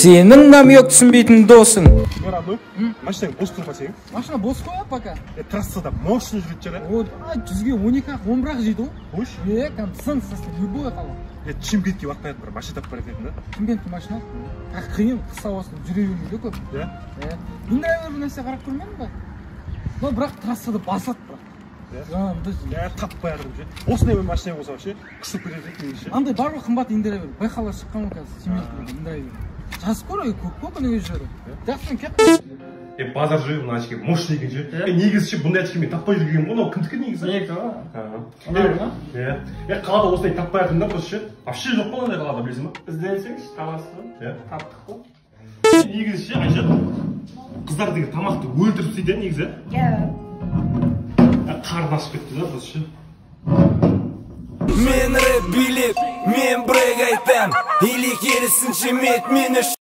Senin намек түсінбейтін досың. Машина бос тұр ма сенің? Машина бос қой пока. Трассада мощный жүреді жана. Вот, 100-ге 12-ақ 11-ақ жейді ғой. Хош? Кәм сын састы, любой қала. Чемпионатке барып қоятын бір машина тапып бар екен да. Чемпионатке машина? Қиын, қыс ауасында жүре бермейді көп. Индрайвер бір нәрсе қарап көрмедің ба? Но бірақ трассада басады бірақ. Тапып қоярдым ше. Осындай машина болса вообще қысып кетеді екен. Андай бар ғой қымбат индрайвер. Байқала шыққан ғой қазір семейский индрайвер. Жазып көр, көп қой күніге жүреді. Жақсымен кеп. Базар жүріп мына очки мощный екен ше. Негізі ше бұндай очки мен таппай жүргенмін ғой. Мынау кімдікі негізі? Менікі ғой. Қалада осылай таппай жатырмын да просто ше. Вообще жоқ қой андай қалада білесің ба? Ізденсеңші табасыз ғой. Таптық қой. Негізі ше Айша қыздар деген тамақты өлтіріп істейді негізі. Қарны ашып кетті да просто ше. Мен рэп билеп, мен брэг айтам, или керісінше мет мені